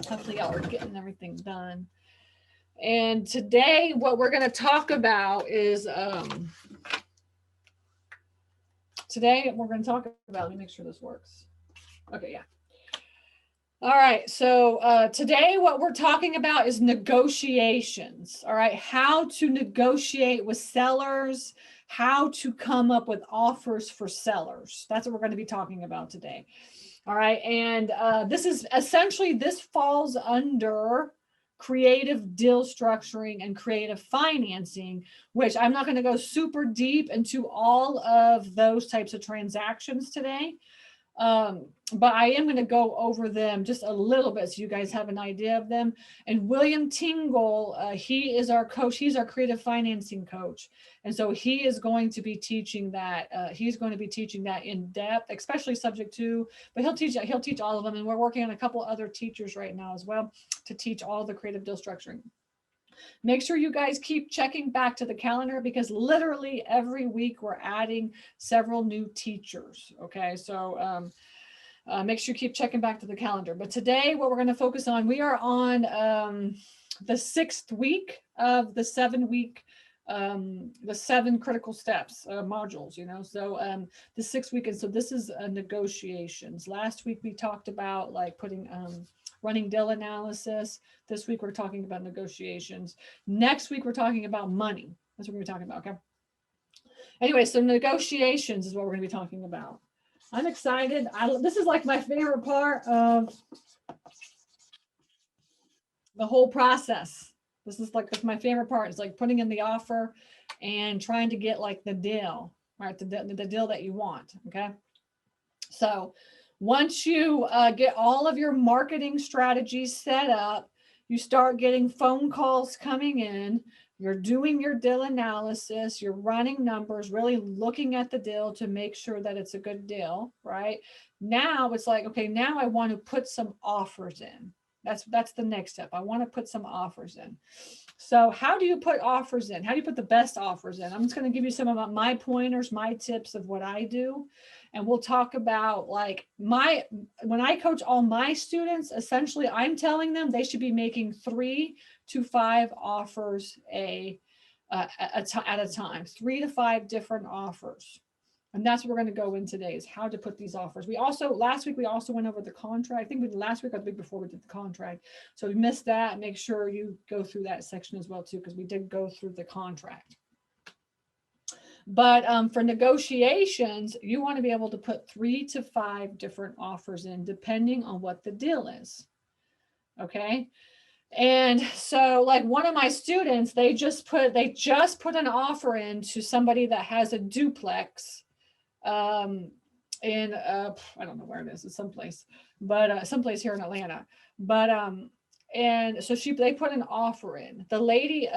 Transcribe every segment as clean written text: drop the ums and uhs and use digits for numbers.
Hopefully y'all are getting everything done. And today what we're going to talk about is today we're going to talk about, let me make sure this works. Okay, yeah. All right, so today what we're talking about is negotiations. All right, how to negotiate with sellers, how to come up with offers for sellers. That's what we're going to be talking about today. All right, and this is essentially, this falls under creative deal structuring and creative financing, which I'm not going to go super deep into all of those types of transactions today. But I am going to go over them just a little bit so you guys have an idea of them. And William Tingle, he is our coach. He's our creative financing coach. And so he is going to be teaching that. He's going to be teaching that in depth, especially subject to, but he'll teach all of them. And we're working on a couple other teachers right now as well to teach all the creative deal structuring. Make sure you guys keep checking back to the calendar because literally every week we're adding several new teachers. Okay, so make sure you keep checking back to the calendar. But today what we're going to focus on, we are on the 6th week of the 7-week, the 7 critical steps modules, so the 6th week. And so this is negotiations. Last week we talked about like putting running deal analysis. This week we're talking about negotiations. Next week we're talking about money. That's what we're going to be talking about. Okay. Anyway, so negotiations is what we're going to be talking about. I'm excited. This is like my favorite part of the whole process. This is like my favorite part. It's like putting in the offer and trying to get like the deal, right? The deal that you want. Okay. So once you get all of your marketing strategies set up, you start getting phone calls coming in, you're doing your deal analysis, you're running numbers, really looking at the deal to make sure that it's a good deal, right? Now it's like, okay, now I want to put some offers in. That's the next step. I want to put some offers in. So how do you put offers in? How do you put the best offers in? I'm just going to give you some of my pointers, my tips of what I do. And we'll talk about like when I coach all my students, essentially I'm telling them they should be making 3 to 5 offers at a time, 3 to 5 different offers. And that's what we're going to go in today is how to put these offers. Last week, we also went over the contract. I think last week or the week before we did the contract. So if you missed that, make sure you go through that section as well too, because we did go through the contract. But for negotiations, you want to be able to put 3 to 5 different offers in, depending on what the deal is. Okay. And so like one of my students, they just put an offer in to somebody that has a duplex in I don't know where it is, it's someplace, but someplace here in Atlanta. But and so they put an offer in. The lady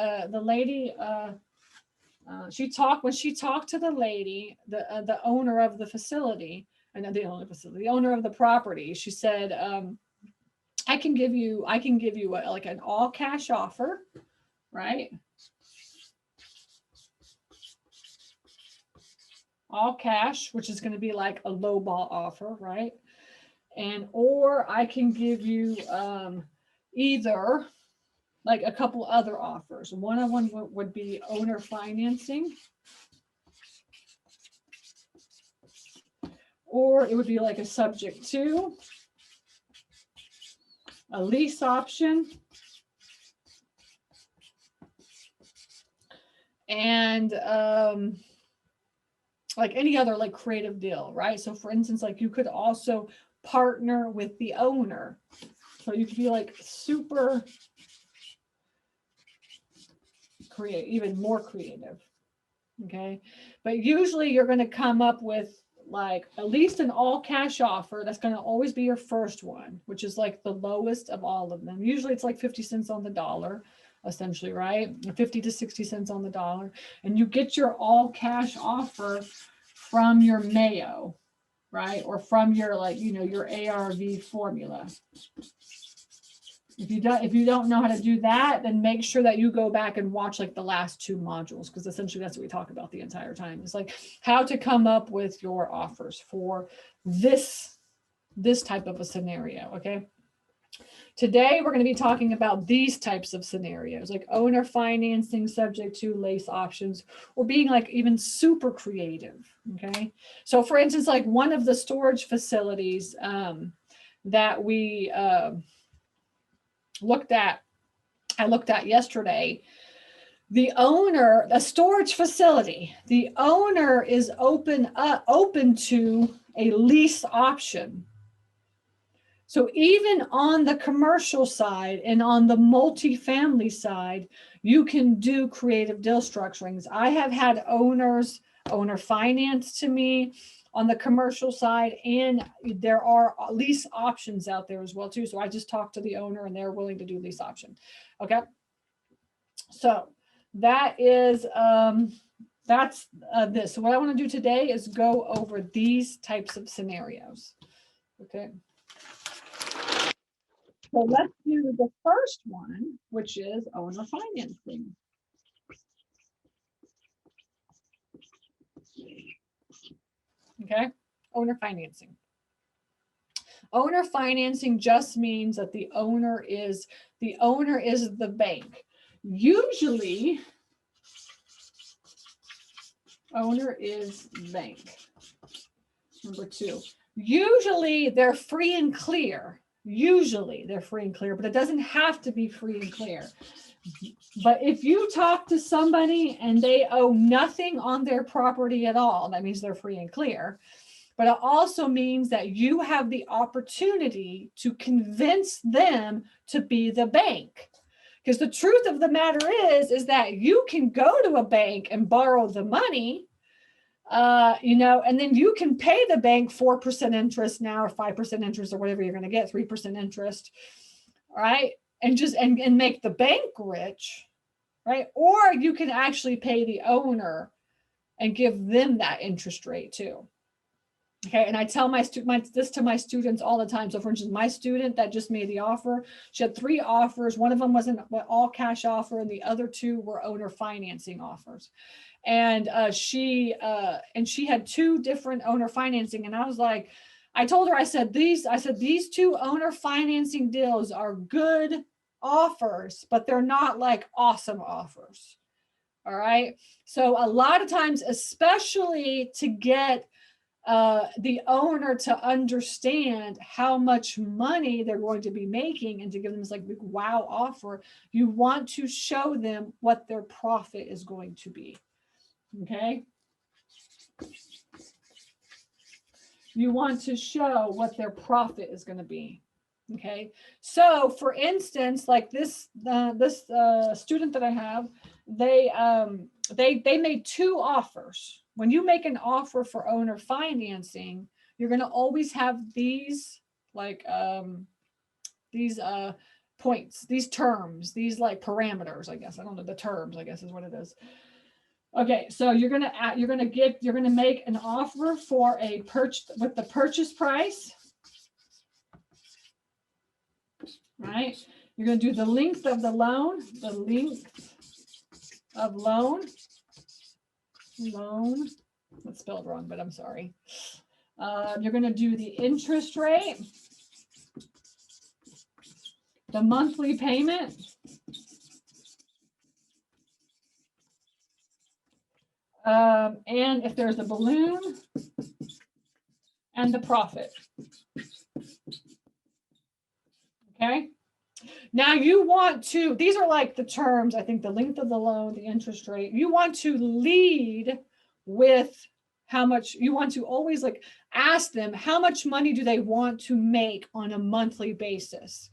when she talked to the lady, the owner of the facility, and the owner of the property, she said, I can give you like an all cash offer, right? All cash, which is going to be like a low ball offer, right? Or I can give you either like a couple other offers. One of them would be owner financing, or it would be like a subject to, a lease option, and like any other like creative deal, right? So for instance, like you could also partner with the owner. So you could be like super creative, even more creative. Okay. But usually you're going to come up with like at least an all cash offer. That's going to always be your first one, which is like the lowest of all of them. Usually it's like 50 cents on the dollar, essentially, right? 50 to 60 cents on the dollar. And you get your all cash offer from your Mayo, right? Or from your your ARV formula. If you don't know how to do that, then make sure that you go back and watch like the last 2 modules, because essentially that's what we talk about the entire time. It's like how to come up with your offers for this type of a scenario. Okay. Today, we're going to be talking about these types of scenarios, like owner financing subject to lease options, or being like even super creative, okay? So for instance, like one of the storage facilities that we looked at, I looked at yesterday, the owner, a storage facility, the owner is open to a lease option. So even on the commercial side and on the multifamily side, you can do creative deal structurings. I have had owner finance to me on the commercial side, and there are lease options out there as well too. So I just talked to the owner and they're willing to do lease option. Okay. So that is, that's this. So what I want to do today is go over these types of scenarios. Okay. So let's do the first one, which is owner financing. Okay, owner financing. Owner financing just means that the owner is the bank. Usually, owner is bank. Number two. Usually they're free and clear. Usually they're free and clear, but it doesn't have to be free and clear. But if you talk to somebody and they owe nothing on their property at all, that means they're free and clear. But it also means that you have the opportunity to convince them to be the bank. Because the truth of the matter is that you can go to a bank and borrow the money, and then you can pay the bank 4% interest now, or 5% interest, or whatever you're going to get, 3% interest, right? And just and make the bank rich, right? Or you can actually pay the owner and give them that interest rate too. Okay, and I tell this to my students all the time. So for instance, my student that just made the offer, she had 3 offers. One of them was an all cash offer, and the other 2 were owner financing offers. And she had 2 different owner financing. And I was like, I told her, I said, these 2 owner financing deals are good offers, but they're not like awesome offers. All right. So a lot of times, especially to get the owner to understand how much money they're going to be making and to give them this like big wow offer, you want to show them what their profit is going to be. Okay. You want to show what their profit is going to be. Okay. So for instance, like this student that I have, they made 2 offers. When you make an offer for owner financing, you're going to always have these like points, these terms, these like parameters, I guess. I don't know, the terms, I guess is what it is. Okay, so you're going to make an offer for a purchase with the purchase price. Right? You're going to do the length of the loan, that's spelled wrong, but I'm sorry. You're going to do the interest rate, the monthly payment, and if there's a balloon, and the profit. Okay. Now you want to, these are like the terms, I think the length of the loan, the interest rate, you want to lead with how much, you want to always like ask them how much money do they want to make on a monthly basis.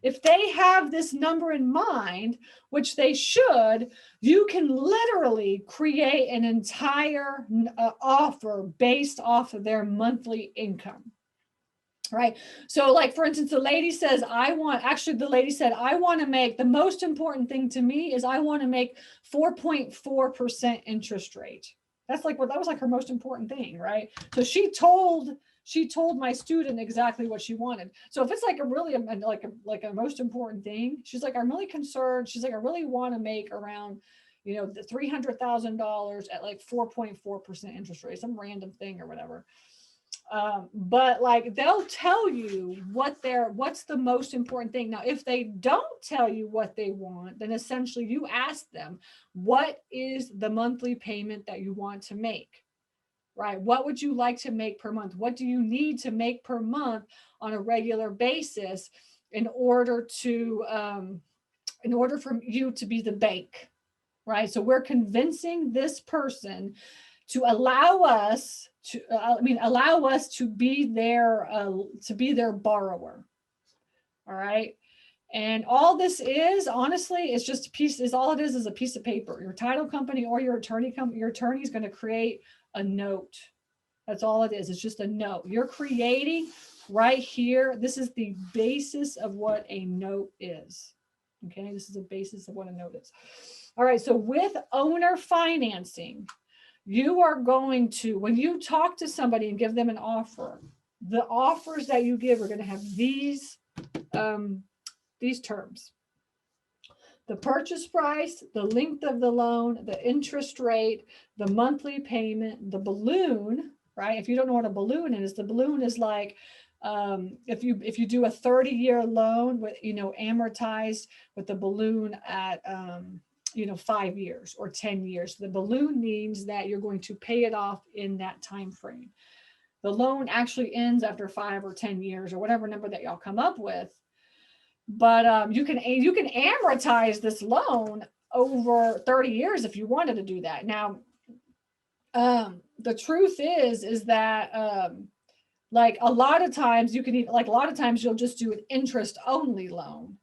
If they have this number in mind, which they should, you can literally create an entire offer based off of their monthly income. Right. So like, for instance, the lady said, I want to make, the most important thing to me is I want to make 4.4% interest rate. That's like that was like her most important thing. Right. So she told my student exactly what she wanted. So if it's like a most important thing, she's like, I'm really concerned. She's like, I really want to make around, the $300,000 at like 4.4% interest rate, some random thing or whatever. But like they'll tell you what's the most important thing. Now, if they don't tell you what they want, then essentially you ask them, what is the monthly payment that you want to make? Right? What would you like to make per month? What do you need to make per month on a regular basis in order for you to be the bank? Right? So we're convincing this person to allow us to be their borrower. All right. And all this is, honestly, it's just all it is a piece of paper. Your title company or your attorney is going to create a note. That's all it is. It's just a note you're creating right here. This is the basis of what a note is. Okay. This is the basis of what a note is. All right. So with owner financing, you are going to, when you talk to somebody and give them an offer, the offers that you give are going to have these terms: the purchase price, the length of the loan, the interest rate, the monthly payment, the balloon. Right? If you don't know what a balloon is, the balloon is like if you do a 30-year loan with amortized with the balloon at 5 years or 10 years. The balloon means that you're going to pay it off in that time frame. The loan actually ends after 5 or 10 years or whatever number that y'all come up with. But you can amortize this loan over 30 years if you wanted to do that. Now, the truth is that like a lot of times you'll just do an interest only loan.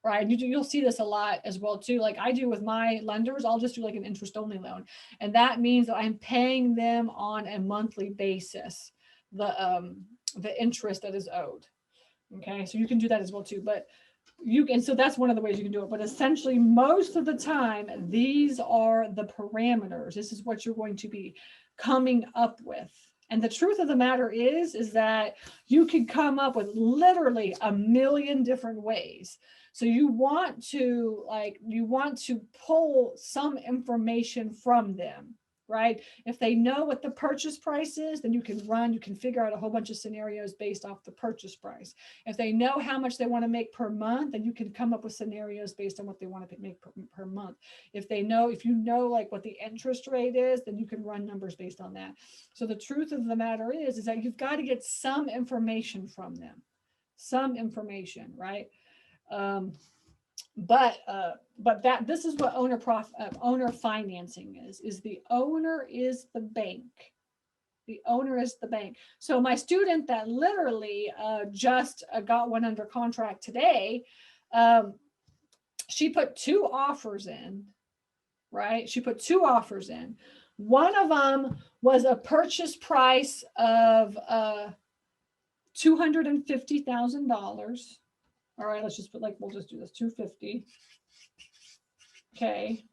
Right. You'll see this a lot as well, too. Like I do with my lenders, I'll just do like an interest only loan. And that means that I'm paying them on a monthly basis, the interest that is owed. OK, so you can do that as well, too. But so that's one of the ways you can do it. But essentially, most of the time, these are the parameters. This is what you're going to be coming up with. And the truth of the matter is that you can come up with literally a million different ways. So you want to pull some information from them, right? If they know what the purchase price is, then you can figure out a whole bunch of scenarios based off the purchase price. If they know how much they want to make per month, then you can come up with scenarios based on what they want to make per month. If you know like what the interest rate is, then you can run numbers based on that. So the truth of the matter is that you've got to get some information from them, some information, right? But this is what owner financing is the owner is the bank. The owner is the bank. So my student that literally just got one under contract today, she put 2 offers in, right? She put 2 offers in. One of them was a purchase price of $250,000. All right, let's just we'll just do this, 250. Okay.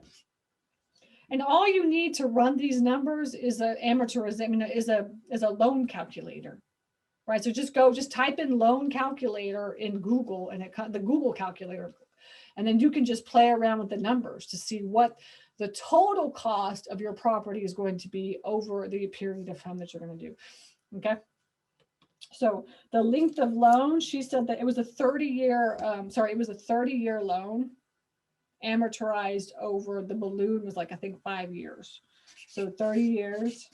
And all you need to run these numbers is is a loan calculator, right? So just type in loan calculator in Google and the Google calculator, and then you can just play around with the numbers to see what the total cost of your property is going to be over the period of time that you're going to do. Okay. So the length of loan, she said that it was a 30-year loan, amortized over the balloon was like, I think 5 years. So 30 years.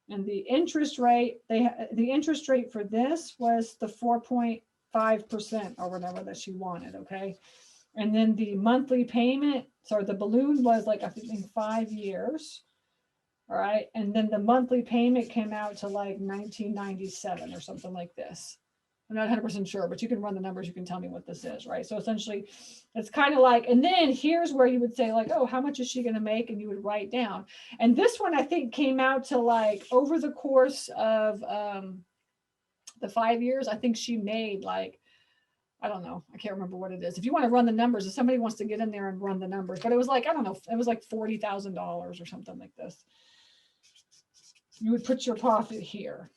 And the interest rate, the interest rate for this was the 4.5% or whatever that she wanted. Okay. And then the monthly payment, the balloon was like, I think 5 years. All right. And then the monthly payment came out to like $19.97 or something like this. I'm not 100% sure, but you can run the numbers. You can tell me what this is, right? So essentially, it's kind of like, and then here's where you would say like, oh, how much is she going to make? And you would write down. And this one, I think, came out to like over the course of the 5 years, I think she made like, I don't know. I can't remember what it is. If you want to run the numbers, if somebody wants to get in there and run the numbers, but it was like, I don't know, it was like $40,000 or something like this. You would put your profit here.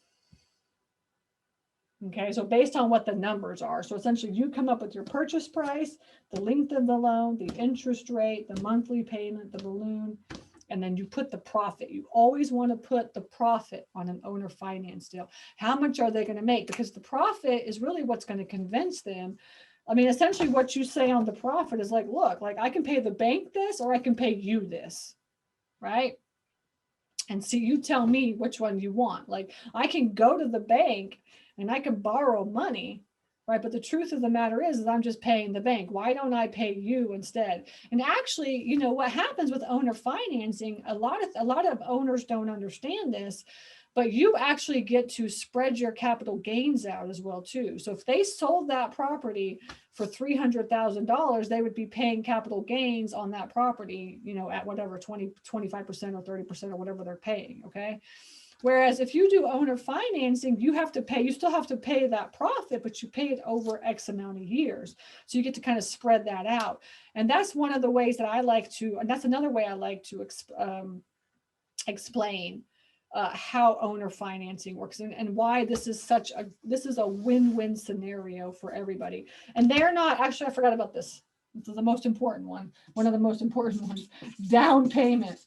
Okay, so based on what the numbers are. So essentially you come up with your purchase price, the length of the loan, the interest rate, the monthly payment, the balloon, And then you put the profit. You always want to put the profit on an owner finance deal. How much are they going to make? Because the profit is really what's going to convince them. I mean, essentially what you say on the profit is like, look, like I can pay the bank this or I can pay you this, right? And see, you tell me which one you want. Like I can go to the bank and I can borrow money, right? But the truth of the matter is I'm just paying the bank. Why don't I pay you instead? And actually, you know, what happens with owner financing, a lot of owners don't understand this, but you actually get to spread your capital gains out as well too. So if they sold that property for $300,000, they would be paying capital gains on that property, you know, at whatever 20, 25% or 30% or whatever they're paying. Okay. Whereas if you do owner financing, you still have to pay that profit, but you pay it over X amount of years. So you get to kind of spread that out. And that's one of the ways that I like to, and that's another way I like to explain how owner financing works and why this is a win-win scenario for everybody. And they're not, actually, I forgot about this. This is the most important one of the most important ones. Down payment.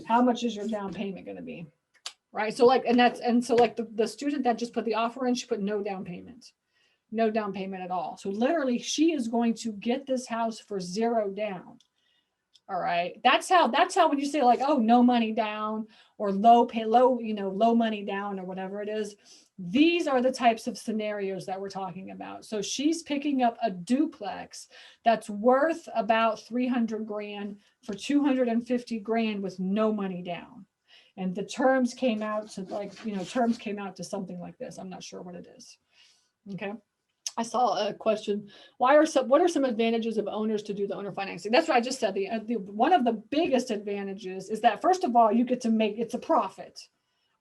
How much is your down payment going to be? Right. So like, so like the student that just put the offer in, she put no down payment at all. So literally she is going to get this house for zero down. All right. That's how when you say like, oh, no money down or low money down or whatever it is, these are the types of scenarios that we're talking about. So she's picking up a duplex that's worth about 300 grand for 250 grand with no money down. And the terms came out to something like this. I'm not sure what it is. Okay. I saw a question. What are some advantages of owners to do the owner financing? That's what I just said. One of the biggest advantages is that, first of all, you get to make it's a profit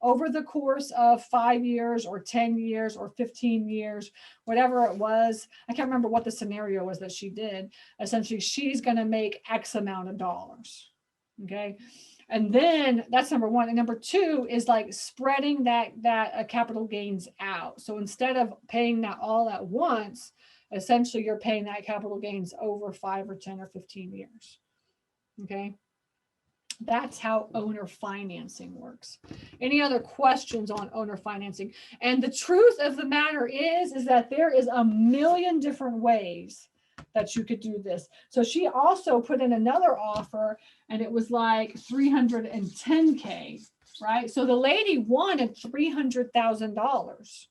over the course of 5 years or 10 years or 15 years, whatever it was. I can't remember what the scenario was that she did. Essentially, she's going to make X amount of dollars. Okay. And then that's number one. And number two is like spreading that capital gains out. So instead of paying that all at once, essentially you're paying that capital gains over 5 or 10 or 15 years. Okay. That's how owner financing works. Any other questions on owner financing? And the truth of the matter is that there is a million different ways that you could do this. So she also put in another offer and it was like 310K, right? So the lady wanted $300,000.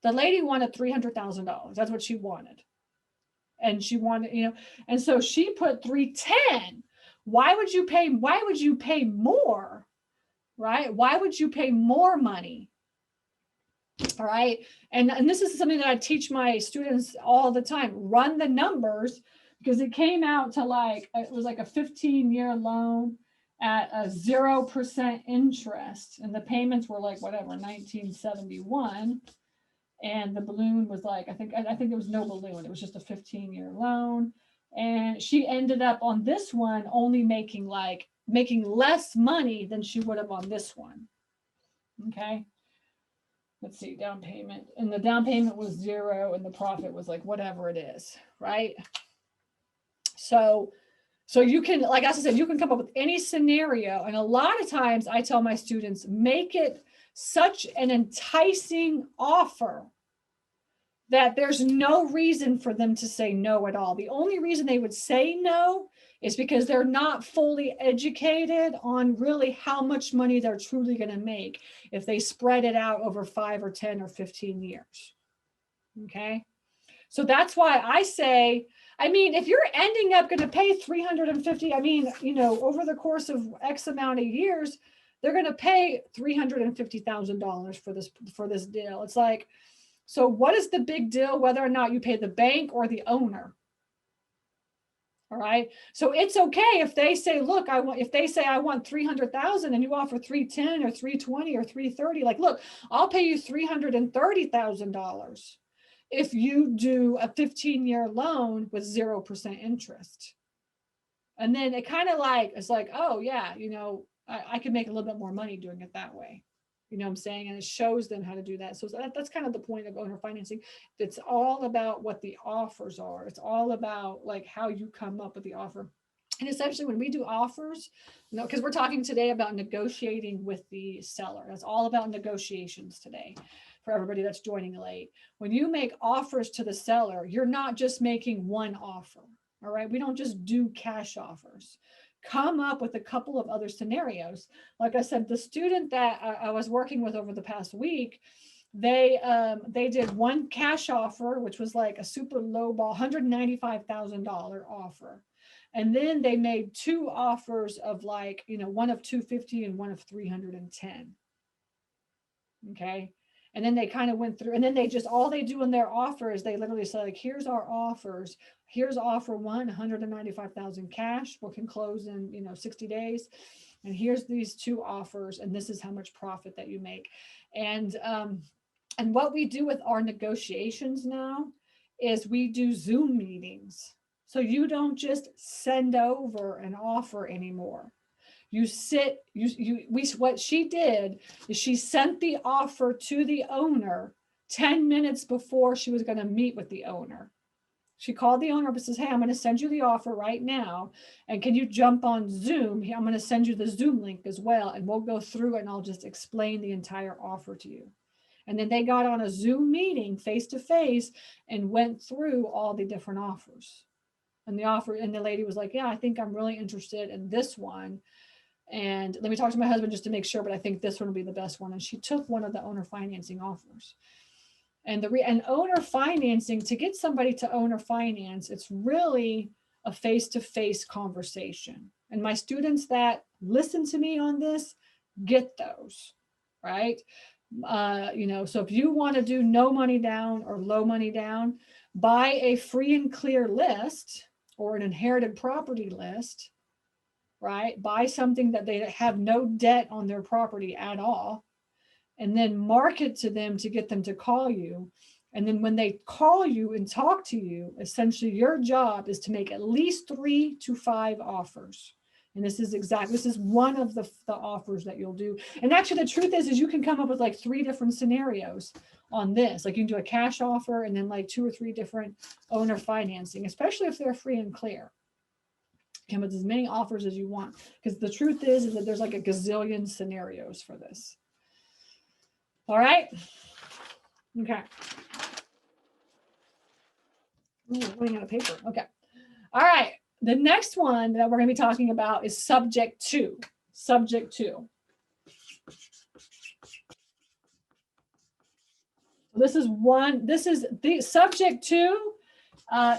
The lady wanted $300,000. That's what she wanted. And she wanted, and so she put 310. Why would you pay more? Right? Why would you pay more money? All right. And this is something that I teach my students all the time. Run the numbers, because it came out to it was like a 15-year loan at a 0% interest. And the payments were like whatever, 1971. And the balloon was like, I think there was no balloon. It was just a 15-year loan. And she ended up on this one only making less money than she would have on this one. Okay. Let's see, down payment. And the down payment was 0 and the profit was like whatever it is, right? So you can, like I said, you can come up with any scenario. And a lot of times I tell my students, make it such an enticing offer that there's no reason for them to say no at all. The only reason they would say no is because they're not fully educated on really how much money they're truly going to make if they spread it out over 5 or 10 or 15 years. Okay. So that's why I say, if you're ending up going to pay 350, over the course of X amount of years, they're going to pay $350,000 for this deal. It's like, so what is the big deal whether or not you pay the bank or the owner? All right. So it's okay if they say, look, I want 300,000 and you offer 310 or 320 or 330, like, look, I'll pay you $330,000 if you do a 15-year loan with 0% interest. And then it kind of it's like, oh yeah, I can make a little bit more money doing it that way. You know what I'm saying? And it shows them how to do that. So that's kind of the point of owner financing. It's all about what the offers are. It's all about like how you come up with the offer. And essentially when we do offers, you know, because we're talking today about negotiating with the seller. That's all about negotiations today for everybody that's joining late. When you make offers to the seller, you're not just making one offer. All right. We don't just do cash offers. Come up with a couple of other scenarios. Like I said, the student that I was working with over the past week, they did one cash offer, which was like a super low ball, $195,000 offer. And then they made two offers of like, you know, one of 250 and one of 310. Okay. And then they kind of went through, and then they just, all they do in their offer is they literally say like, here's our offers. Here's offer one, 195,000 cash, what can close in, you know, 60 days. And here's these two offers. And this is how much profit that you make. And what we do with our negotiations now is we do Zoom meetings. So you don't just send over an offer anymore. You sit, what she did is she sent the offer to the owner 10 minutes before she was going to meet with the owner. She called the owner and says, hey, I'm going to send you the offer right now. And can you jump on Zoom? I'm going to send you the Zoom link as well. And we'll go through it and I'll just explain the entire offer to you. And then they got on a Zoom meeting face to face and went through all the different offers. And the lady was like, yeah, I think I'm really interested in this one. And let me talk to my husband just to make sure, but I think this one will be the best one. And she took one of the owner financing offers. And owner financing, to get somebody to owner finance, it's really a face-to-face conversation. And my students that listen to me on this get those, right? You know, so if you want to do no money down or low money down, buy a free and clear list or an inherited property list, right? Buy something that they have no debt on their property at all, and then market to them to get them to call you. And then when they call you and talk to you, essentially your job is to make at least 3 to 5 offers. And this is one of the offers that you'll do. And actually the truth is you can come up with like 3 different scenarios on this. Like you can do a cash offer and then like 2 or 3 different owner financing, especially if they're free and clear. Come with as many offers as you want. Because the truth is that there's like a gazillion scenarios for this. All right. Okay. Ooh, running out of paper. Okay. All right. The next one that we're going to be talking about is subject to. Subject to. This is the subject to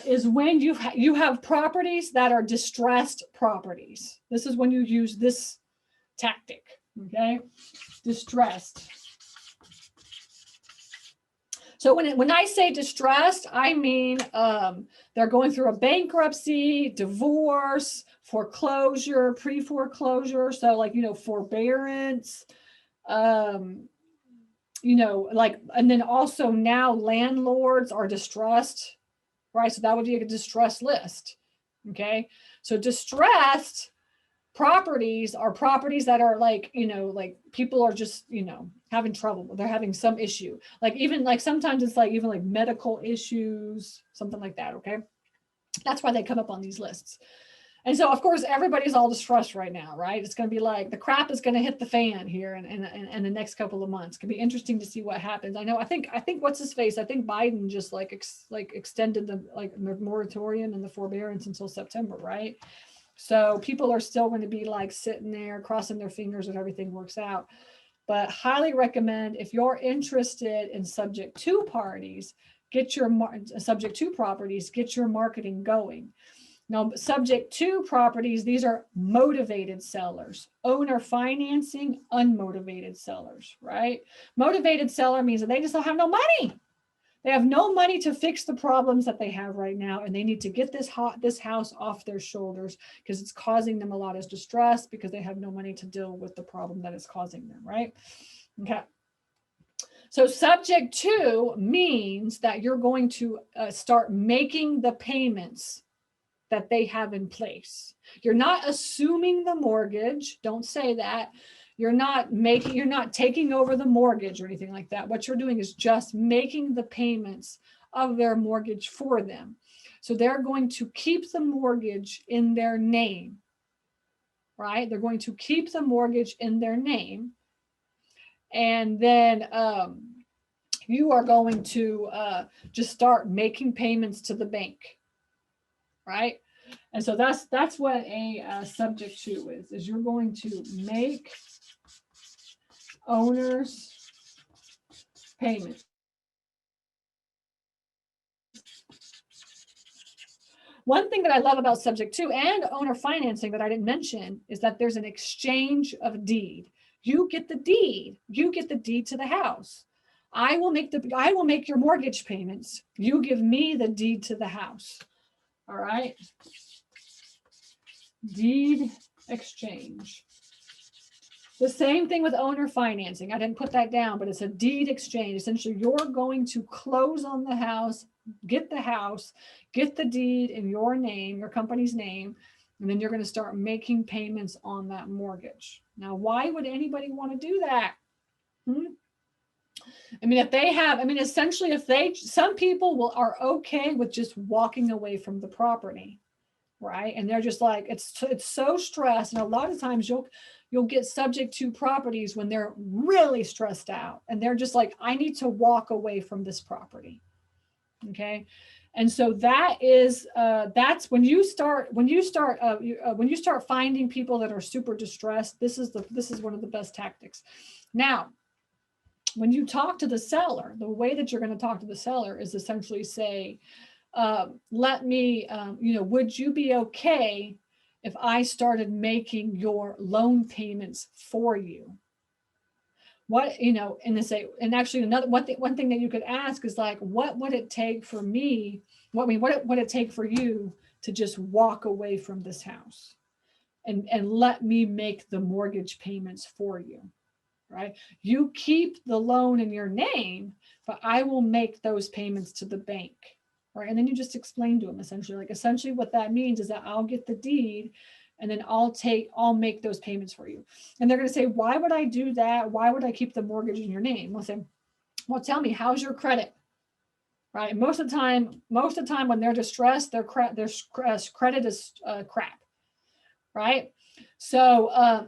is when you have properties that are distressed properties. This is when you use this tactic. Okay. Distressed. So when I say distressed, I mean they're going through a bankruptcy, divorce, foreclosure, pre-foreclosure. So like, you know, forbearance, you know, like, and then also now landlords are distressed, right? So that would be a distressed list. Okay. So distressed properties are properties that are like, you know, like people are just, you know, having trouble. They're having some issue. Like even like sometimes it's like even like medical issues, something like that. Okay. That's why they come up on these lists. And so of course, everybody's all distressed right now, right? It's going to be like the crap is going to hit the fan here in the next couple of months. It could be interesting to see what happens. I think what's his face? I think Biden just extended the moratorium and the forbearance until September, right? So people are still going to be like sitting there crossing their fingers that everything works out. But highly recommend if you're interested in subject to properties, get your marketing going. Now, subject to properties, these are motivated sellers. Owner financing, unmotivated sellers, right? Motivated seller means that they just don't have no money. They have no money to fix the problems that they have right now, and they need to get this house off their shoulders because it's causing them a lot of distress because they have no money to deal with the problem that is causing them, right? Okay. So subject to means that you're going to start making the payments that they have in place. You're not assuming the mortgage. Don't say that. You're not taking over the mortgage or anything like that. What you're doing is just making the payments of their mortgage for them. So they're going to keep the mortgage in their name, right? They're going to keep the mortgage in their name. And then you are going to just start making payments to the bank, right? And so that's what a subject to is you're going to make owner's payment. One thing that I love about subject to and owner financing that I didn't mention is that there's an exchange of deed. You get the deed. You get the deed to the house. I will make your mortgage payments. You give me the deed to the house. All right. Deed exchange. The same thing with owner financing. I didn't put that down, but it's a deed exchange. Essentially, you're going to close on the house, get the deed in your name, your company's name, and then you're going to start making payments on that mortgage. Now, why would anybody want to do that? I mean, essentially, some people are okay with just walking away from the property, right? And they're just like, it's so stressed. And a lot of times you'll get subject to properties when they're really stressed out and they're just like, I need to walk away from this property. Okay. And so that's when you start finding people that are super distressed, this is one of the best tactics. Now, when you talk to the seller, the way that you're going to talk to the seller is essentially say, would you be okay if I started making your loan payments for you? And actually one thing that you could ask is like, what would it take for me? What would it take for you to just walk away from this house and let me make the mortgage payments for you? Right? You keep the loan in your name, but I will make those payments to the bank. Right. And then you just explain to them essentially what that means is that I'll get the deed and then I'll make those payments for you. And they're going to say, why would I do that? Why would I keep the mortgage in your name? We'll say, well, tell me, how's your credit? Right. Most of the time when they're distressed, their credit is crap. Right. So,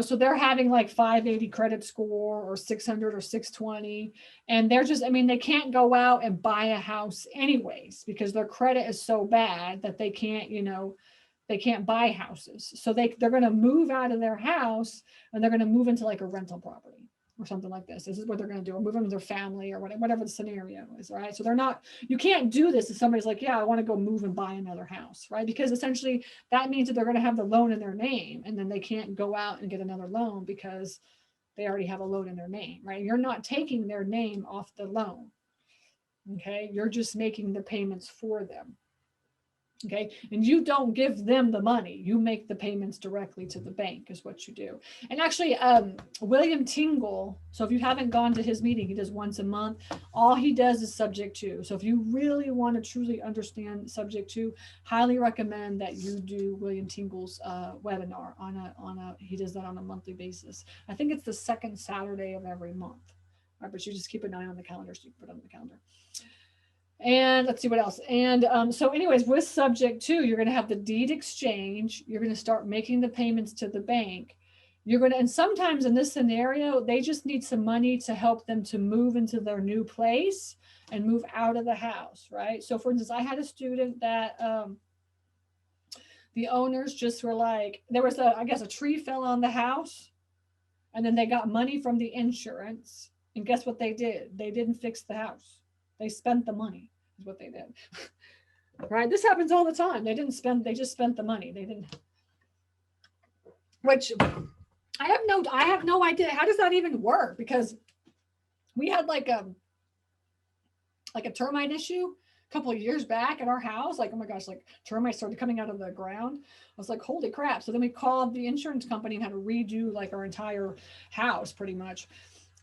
so they're having like 580 credit score or 600 or 620. And they're they can't go out and buy a house anyways, because their credit is so bad that they can't buy houses. So they're going to move out of their house and they're going to move into like a rental property or something like this. This is what they're going to do, or move in with their family or whatever the scenario is, right? So you can't do this if somebody's like, yeah, I want to go move and buy another house, right? Because essentially that means that they're going to have the loan in their name and then they can't go out and get another loan because they already have a loan in their name, right? You're not taking their name off the loan, okay? You're just making the payments for them. Okay. And you don't give them the money. You make the payments directly to the bank is what you do. And actually, William Tingle, so if you haven't gone to his meeting, he does once a month. All he does is subject to. So if you really want to truly understand subject to, highly recommend that you do William Tingle's webinar he does that on a monthly basis. I think it's the second Saturday of every month. Right, but you just keep an eye on the calendar so you can put it on the calendar. And let's see what else. And so anyways, with subject to, you're going to have the deed exchange. You're going to start making the payments to the bank. And sometimes in this scenario, they just need some money to help them to move into their new place and move out of the house, right? So for instance, I had a student that the owners just were like, there was a tree fell on the house and then they got money from the insurance. And guess what they did? They didn't fix the house. They spent the money is what they did. Right? This happens all the time. They just spent the money. They didn't, which I have no idea. How does that even work? Because we had like a termite issue a couple of years back at our house. Like, oh my gosh, like termites started coming out of the ground. I was like, holy crap. So then we called the insurance company and had to redo like our entire house pretty much.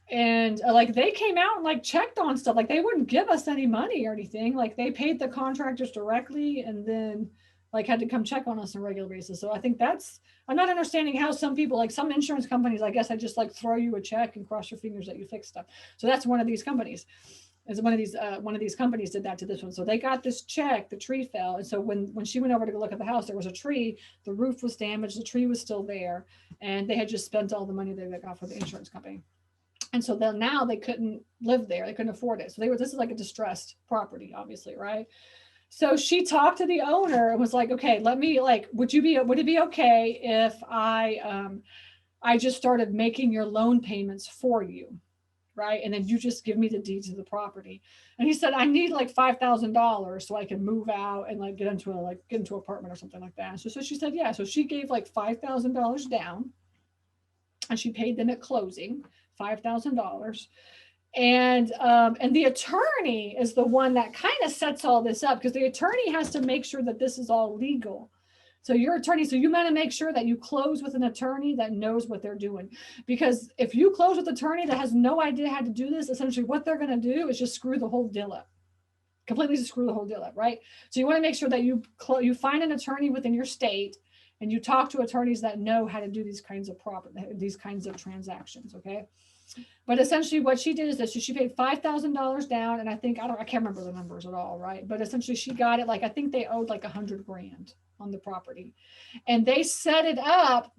And like they came out and like checked on stuff. Like they wouldn't give us any money or anything. Like they paid the contractors directly and then like had to come check on us on a regular basis. So I think I'm not understanding how some people, like some insurance companies, I guess I just like throw you a check and cross your fingers that you fix stuff. So that's one of these companies. As one of these companies did that to this one. So they got this check, the tree fell. And so when she went over to go look at the house, there was a tree, the roof was damaged, the tree was still there, and they had just spent all the money they got for the insurance company. And so then now they couldn't live there. They couldn't afford it. So this is like a distressed property, obviously, right? So she talked to the owner and was like, okay, would it be okay if I just started making your loan payments for you? Right. And then you just give me the deed to the property. And he said, I need like $5,000 so I can move out and like get into an apartment or something like that. So she said, yeah. So she gave like $5,000 down and she paid them at closing $5,000. And the attorney is the one that kind of sets all this up, because the attorney has to make sure that this is all legal. So your attorney, so you want to make sure that you close with an attorney that knows what they're doing. Because if you close with an attorney that has no idea how to do this, essentially what they're going to do is just screw the whole deal up. Completely screw the whole deal up, right? So you want to make sure that you find an attorney within your state and you talk to attorneys that know how to do these kinds of transactions, okay? But essentially what she did is that she paid $5,000 down, and I can't remember the numbers at all, right? But essentially she got it, like I think they owed like $100,000 on the property, and they set it up.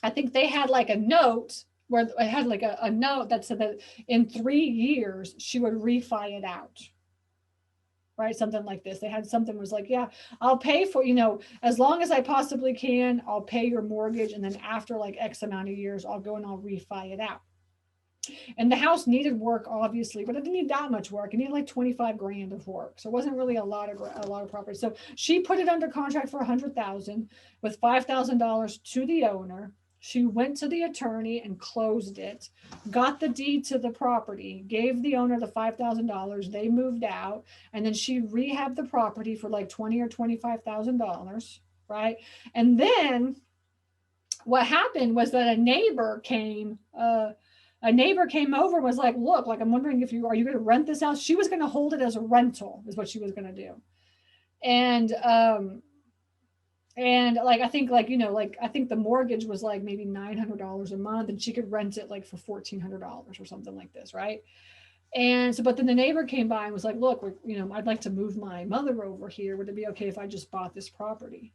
I think they had like a note where it had like a note that said that in 3 years she would refi it out, right? Something like this. They had something was like, yeah, I'll pay for, as long as I possibly can, I'll pay your mortgage, and then after like X amount of years, I'll go and I'll refi it out. And the house needed work, obviously, but it didn't need that much work. It needed like $25,000 of work, so it wasn't really a lot of property. So she put it under contract for $100,000 with $5,000 to the owner. She went to the attorney and closed it, got the deed to the property, gave the owner the $5,000. They moved out, and then she rehabbed the property for like $20,000 or $25,000, right? And then what happened was that a neighbor came over and was like, look, like, I'm wondering are you going to rent this house? She was going to hold it as a rental is what she was going to do. And like, I think the mortgage was like maybe $900 a month, and she could rent it like for $1,400 or something like this. Right. And so, but then the neighbor came by and was like, look, I'd like to move my mother over here. Would it be okay if I just bought this property?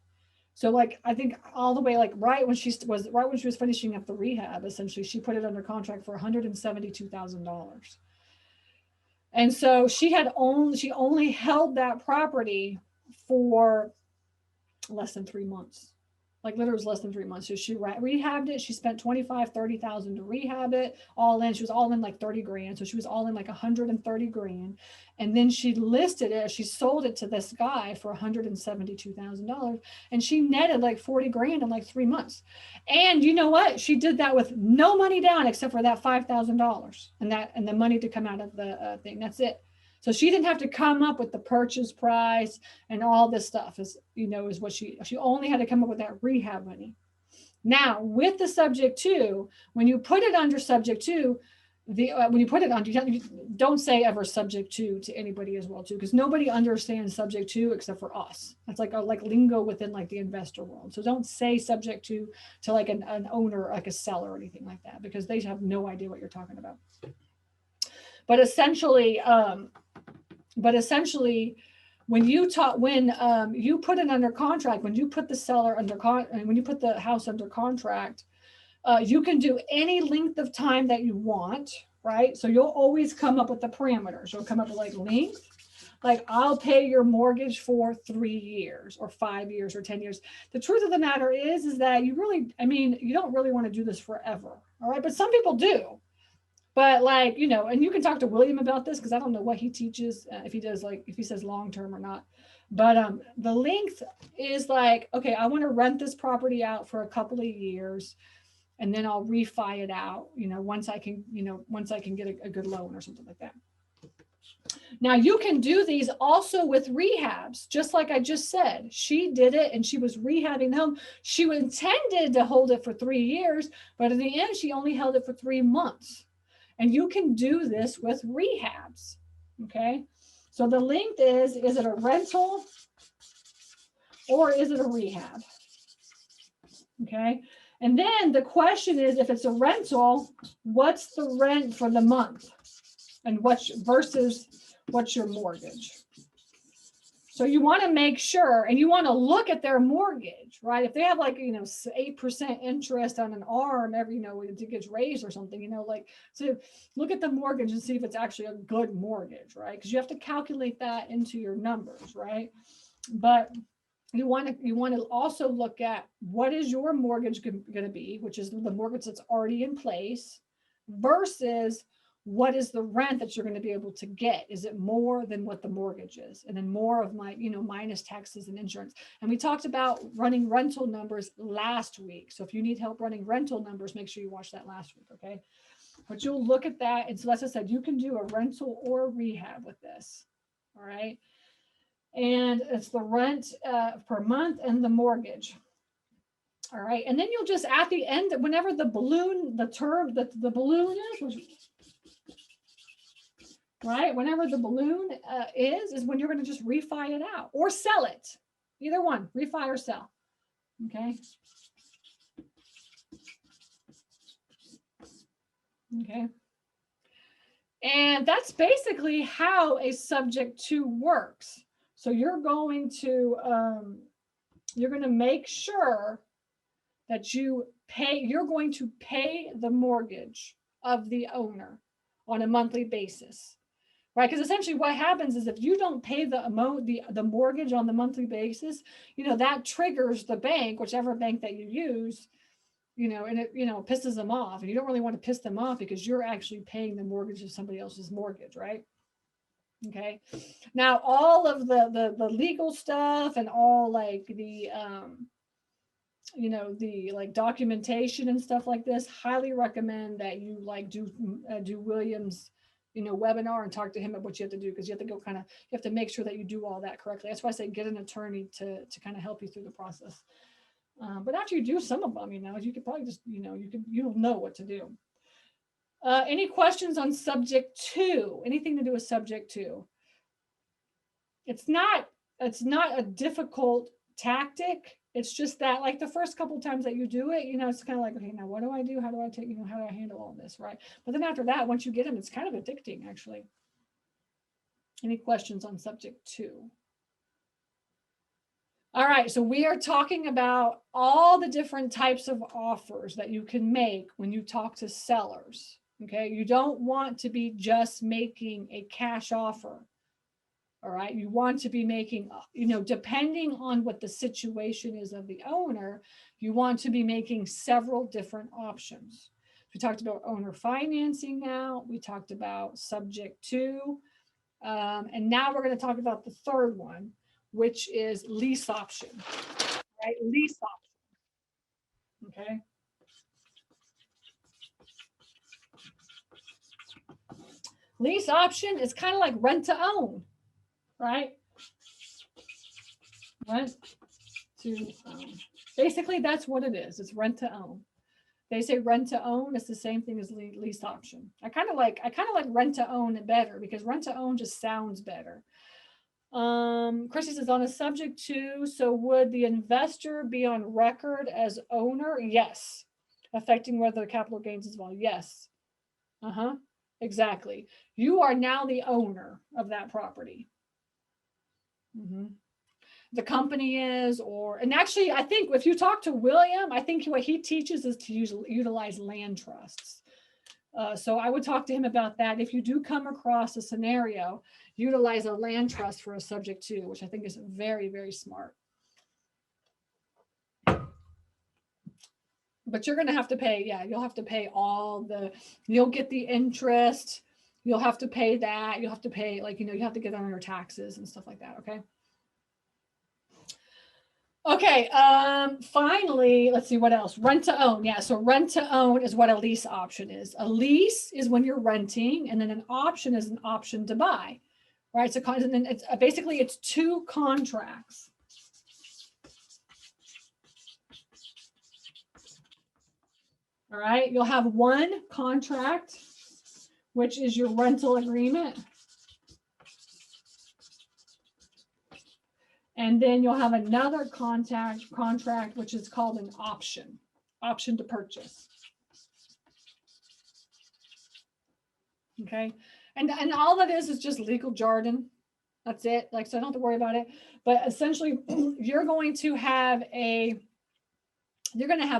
So like, I think all the way, like right when she was finishing up the rehab, essentially, she put it under contract for $172,000. And so she only held that property for less than 3 months. Like literally was less than 3 months. So she rehabbed it. She spent $25,000-$30,000 to rehab it all in. She was all in like $30,000. So she was all in like $130,000. And then she listed it. She sold it to this guy for $172,000. And she netted like $40,000 in like 3 months. And you know what? She did that with no money down except for that $5,000 and the money to come out of the thing. That's it. So she didn't have to come up with the purchase price and all this stuff is what she only had to come up with that rehab money. Now with the subject to, when you put it under subject to, when you put it on, you don't say ever subject to anybody as well too, because nobody understands subject to except for us. That's like lingo within like the investor world. So don't say subject to like an owner, like a seller or anything like that, because they have no idea what you're talking about. But essentially, when you put it under contract, when you put the seller when you put the house under contract, you can do any length of time that you want, right? So you'll always come up with the parameters. You'll come up with like length, like I'll pay your mortgage for 3 years or 5 years or 10 years. The truth of the matter is that you don't really want to do this forever, all right? But some people do. But like, and you can talk to William about this, because I don't know what he teaches, if he says long-term or not. But the length is like, okay, I want to rent this property out for a couple of years, and then I'll refi it out, once I can get a good loan or something like that. Now you can do these also with rehabs, just like I just said. She did it and she was rehabbing the home. She intended to hold it for 3 years, but in the end, she only held it for 3 months. And you can do this with rehabs, okay? So the length is it a rental or is it a rehab? Okay. And then the question is, if it's a rental, what's the rent for the month? And versus what's your mortgage? So you want to make sure, and you want to look at their mortgage, right? If they have like, 8% interest on an arm every, it gets raised or something, so look at the mortgage and see if it's actually a good mortgage, right? Because you have to calculate that into your numbers, right? But you want to also look at what is your mortgage going to be, which is the mortgage that's already in place, versus what is the rent that you're going to be able to get? Is it more than what the mortgage is? And then more of my, minus taxes and insurance. And we talked about running rental numbers last week. So if you need help running rental numbers, make sure you watch that last week, okay? But you'll look at that. And so as I said, you can do a rental or a rehab with this, all right? And it's the rent per month and the mortgage. All right. And then you'll just at the end, whenever the balloon, the balloon is, right? Whenever the balloon is when you're going to just refi it out or sell it. Either one, refi or sell. Okay. Okay. And that's basically how a subject to works. So you're going to make sure that you're going to pay the mortgage of the owner on a monthly basis, right? Because essentially what happens is if you don't pay the mortgage on the monthly basis, that triggers the bank, whichever bank that you use, and it, pisses them off. And you don't really want to piss them off because you're actually paying the mortgage of somebody else's mortgage, right? Okay. Now, all of the legal stuff and all like the, the like documentation and stuff like this, highly recommend that you like do William's, webinar and talk to him about what you have to do, because you have to go you have to make sure that you do all that correctly. That's why I say get an attorney to kind of help you through the process. But after you do some of them, you could probably just, you'll know what to do. Any questions on subject 2? Anything to do with subject 2? It's not a difficult tactic. It's just that like the first couple of times that you do it, it's kind of like, okay, now what do I do? How do I take, how do I handle all this, right? But then after that, once you get them, it's kind of addicting, actually. Any questions on subject 2? All right, so we are talking about all the different types of offers that you can make when you talk to sellers, okay? You don't want to be just making a cash offer, all right? You want to be making, depending on what the situation is of the owner, you want to be making several different options. We talked about owner financing now. We talked about subject to, and now we're going to talk about the third one, which is lease option, right? Lease option, okay? Lease option is kind of like rent to own, right? Rent to own. Basically, that's what it is. It's rent to own. They say rent to own is the same thing as lease option. I kind of like rent to own better because rent to own just sounds better. Chrissy says on a subject to, so would the investor be on record as owner? Yes. Affecting whether the capital gains is involved. Yes. Exactly. You are now the owner of that property. The company is, and actually, I think if you talk to William, I think what he teaches is to utilize land trusts. So I would talk to him about that. If you do come across a scenario, utilize a land trust for a subject to, which I think is very, very smart. But you're going to have to pay, you'll have to pay you'll get the interest, you'll have to pay that, you'll have to pay, you have to get on your taxes and stuff like that, okay? Okay, finally, let's see what else. Rent to own. Yeah, so rent to own is what a lease option is. A lease is when you're renting, and then an option is an option to buy, right? So and then it's basically it's 2 contracts. All right, you'll have one contract, which is your rental agreement. And then you'll have another contract, which is called an option to purchase. Okay. And all that is just legal jargon. That's it. Like, so I don't have to worry about it. But essentially, you're going to have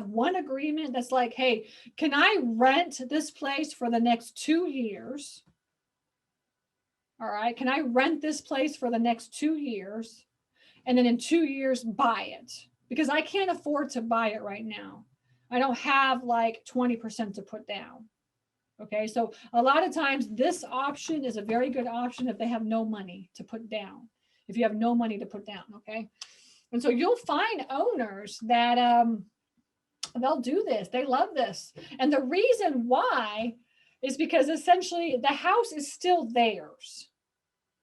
one agreement that's like, hey, can I rent this place for the next 2 years? All right. Can I rent this place for the next 2 years? And then in 2 years, buy it. Because I can't afford to buy it right now. I don't have like 20% to put down. Okay. So a lot of times this option is a very good option if they have no money to put down. If you have no money to put down. Okay. And so you'll find owners that they'll do this. They love this. And the reason why is because essentially the house is still theirs.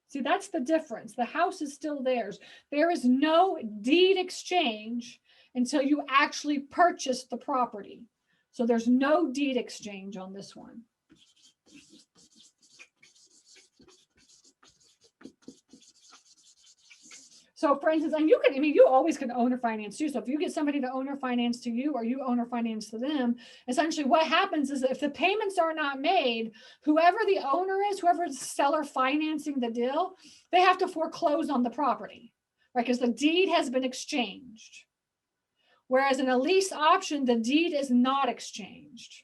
See, that's the difference. The house is still theirs. There is no deed exchange until you actually purchase the property. So there's no deed exchange on this one. So for instance, and you always can owner finance too. So if you get somebody to owner finance to you or you owner finance to them, essentially what happens is if the payments are not made, whoever the owner is, whoever the seller financing the deal, they have to foreclose on the property, right? Because the deed has been exchanged. Whereas in a lease option, the deed is not exchanged.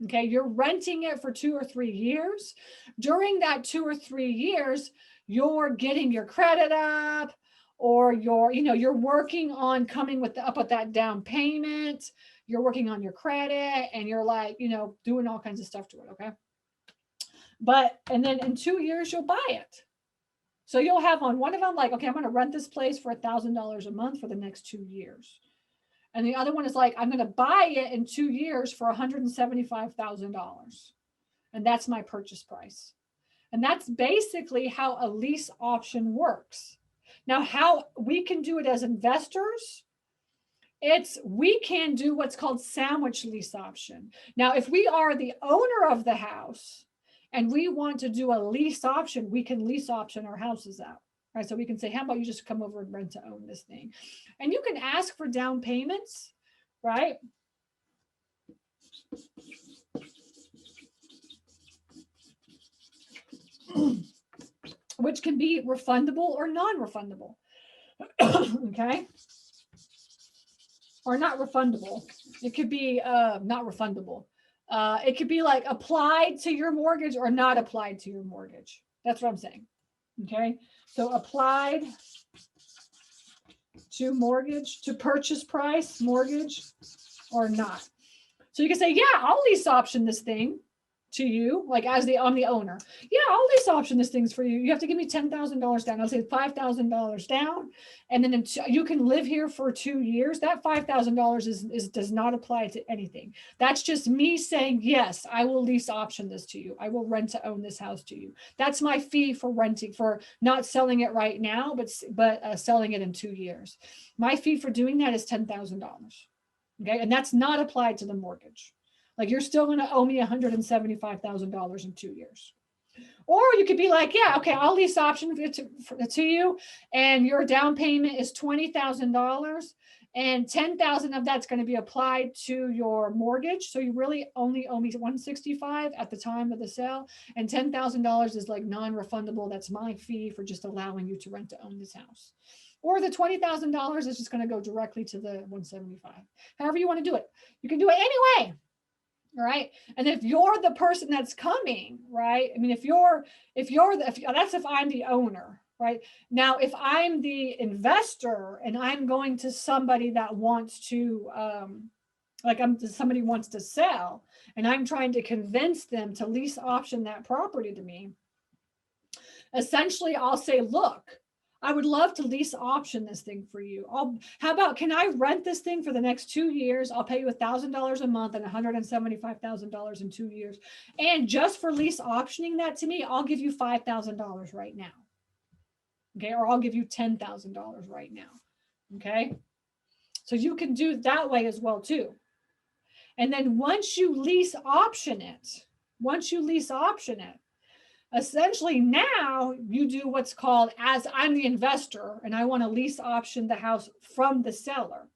Okay, you're renting it for 2 or 3 years. During that 2 or 3 years, you're getting your credit up, or you're working on coming up with that down payment. You're working on your credit, and you're like, doing all kinds of stuff to it. Okay. And then in 2 years, you'll buy it. So you'll have on one of them, like, okay, I'm going to rent this place for $1,000 a month for the next 2 years. And the other one is like, I'm going to buy it in 2 years for $175,000. And that's my purchase price. And that's basically how a lease option works. Now, how we can do it as investors, we can do what's called sandwich lease option. Now, if we are the owner of the house and we want to do a lease option, we can lease option our houses out. Right? So we can say, how about you just come over and rent to own this thing? And you can ask for down payments, right? Which can be refundable or non-refundable. Okay. Or not refundable. It could be not refundable. It could be like applied to your mortgage or not applied to your mortgage. That's what I'm saying. Okay. So applied to mortgage, to purchase price, mortgage, or not. So you can say, yeah, I'll lease option this thing to you, like I'm the owner. Yeah, I'll lease option this thing's for you. You have to give me $10,000 down. I'll say $5,000 down, and then you can live here for 2 years. That $5,000 does not apply to anything. That's just me saying, yes, I will lease option this to you. I will rent to own this house to you. That's my fee for renting, for not selling it right now, but selling it in 2 years. My fee for doing that is $10,000. Okay, and that's not applied to the mortgage. Like you're still going to owe me $175,000 in 2 years. Or you could be like, yeah, okay, I'll lease option to you, and your down payment is $20,000, and $10,000 of that's going to be applied to your mortgage. So you really only owe me $165,000 at the time of the sale, and $10,000 is like non-refundable. That's my fee for just allowing you to rent to own this house. Or the $20,000 is just going to go directly to the $175,000. However you want to do it, you can do it anyway. Right. And if you're the person that's coming, right? I mean, if I'm the owner, right? Now, if I'm the investor and I'm going to somebody that wants to, somebody wants to sell, and I'm trying to convince them to lease option that property to me, essentially I'll say, look, I would love to lease option this thing for you. How about, can I rent this thing for the next 2 years? I'll pay you $1,000 a month and $175,000 in 2 years. And just for lease optioning that to me, I'll give you $5,000 right now. Okay. Or I'll give you $10,000 right now. Okay. So you can do that way as well too. And then once you lease option it, Essentially, now you do what's called, as I'm the investor and I want to lease option the house from the seller.